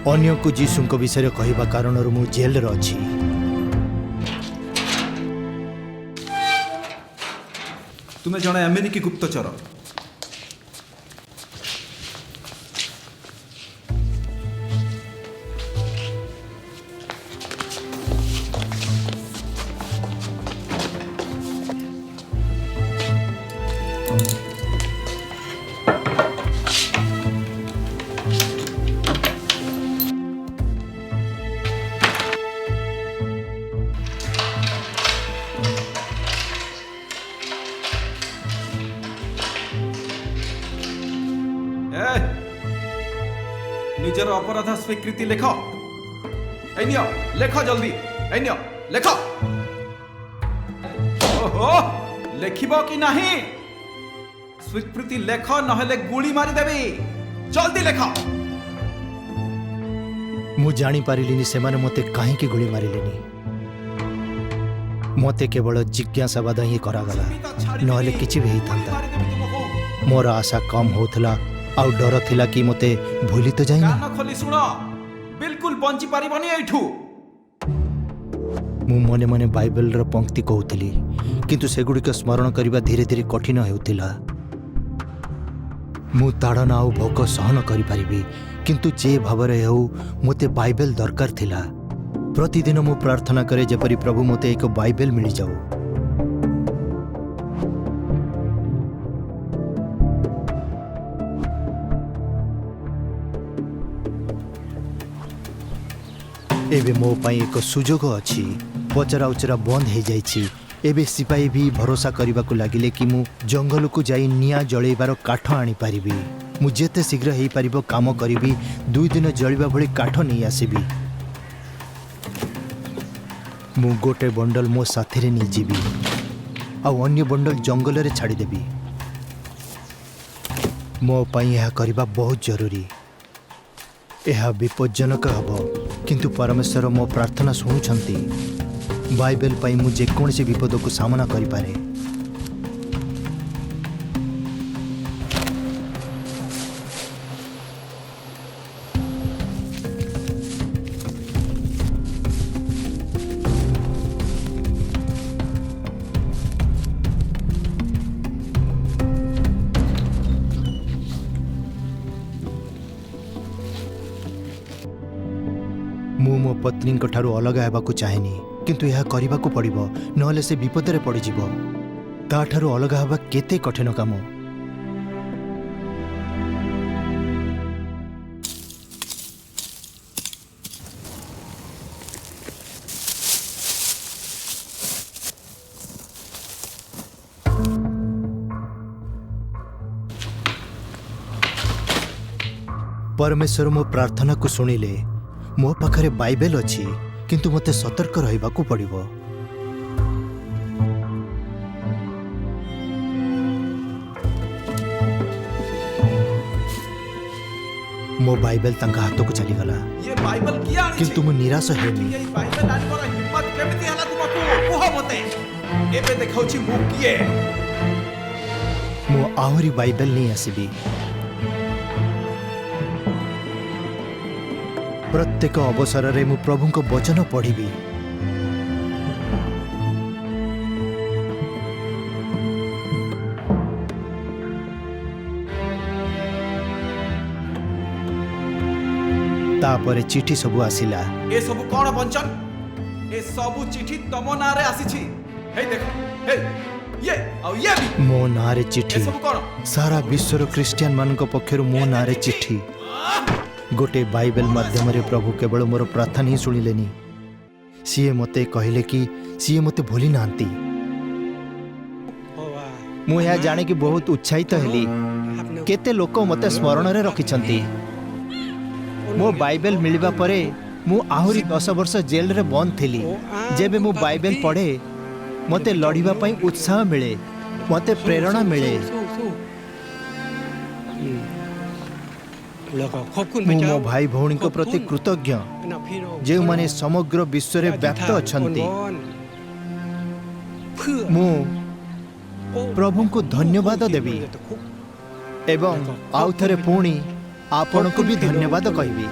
अन्य को जीशुଙ୍କ विषय कहवा कारण मु जेल रे अछि। तुम्हें जड़े अमेरिकी गुप्तचर निजर अपराध स्वीकृति लेख लेख जल्दी लेख। ओहो लेखिब कि नहीं स्वीकृति लेख नहेले गुली मारिदेवी जल्दी लेख। मु जानी पारिलिनी से माने मते काहे की गुली मारिलेनी। मते केवल जिज्ञासावाद ही करागला नहले किछि भी हेइथांता। मोर आशा कम होथला आउ डर थिला कि मते भूली तो जाइनी। कान खोली सुनो बिल्कुल बंची पारिबनी एठू। मु मने मने बाइबल रो पंक्ति कहउतली किंतु सेगुडी स्मरण करबा धीरे धीरे कठिन हेउतिला। मु ताड़ना आउ भोक सहन करि परिबी किंतु जे भावरे हेउ मते बाइबल दरकार थिला। प्रतिदिन मु प्रार्थना करे जेपरि प्रभु मते एक बाइबल मिली जाऊ। एबे मो पाई एक सुजोग अछि। पचरा उचरा बंद हो जाइछि। एबे सिपाही भी भरोसा करने को लगिले कि मु जंगल को जाई निया जळेबार काठ आनी पारिबी। मु जेते शीघ्र हेई पारिबो काम करिबी। 2 दिन जळिबा भली काठ नहीं आसीबी। मु गोटे बंडल मो साथी रे नहीं जीबी आ अन्य बंडल जंगल रे छाड़ी देबी। मो पाई यह करबा बहुत जरूरी। यह विपज्जनक हबो किंतु परमेश्वर मो प्रार्थना शुणुछंती। बाइबल पाई मु जेकोसी विपद को सामना करि पारे। मु मो पत्नी ठारू अलग हेबाकू चाहेनी किंतु यह करने को पड़िबो नहले से विपद रे पड़ जिवो। ता ठारू अलग हेबा केते कठिन काम। परमेश्वर मो प्रार्थना को सुनिले। मो पाखरे बाइबल अछि किंतु मते सतर्क रहिबा को पड़िबो। मो बाइबल तंका हाथ को चली गला। ये बाइबल किया किंतु मु निराश हेनी। ये बाइबल आनी मोर हिम्मत केमिति हला तुमको कुह मते। एबे देखौछि मु किए। मु आहुरी बाइबल नहीं आसीबी। प्रत्येक अवसर रे मु प्रभु को वचन पढ़िबी। तापरे चिठी सबु आसिला। ए सबु कोन बंचन ए सबु चिठी तम नारे आसीछि। हे देखो हे ये आ ये भी मो नारे चिठी। ए सबु कोन सारा विश्वर क्रिश्चियन मान को पक्षरु मो नारे चिठी। गोटे बाइबल माध्यम रे प्रभु केवल मोर प्रार्थना ही सुनिलेनी। सीए मते कहले कि सीए मते भूली नांती। मु या जाने कि बहुत उत्साहित हेली। केते लोक मते स्मरण रे रखिछंती। मो बाइबल मिलिबा परे मु आहुरी 10 वर्ष जेल रे बंद थिली। जेबे मु बाइबल पढ़े मते लड़िबा पई उत्साह मिले, मते प्रेरणा मिले। मो भाई भौणी को प्रति कृतज्ञ जे माने समग्र विश्व रे व्याप्त अछंती। मु प्रभु को धन्यवाद देवी एवं आउ थरे पुणी आपण को भी धन्यवाद कहबी।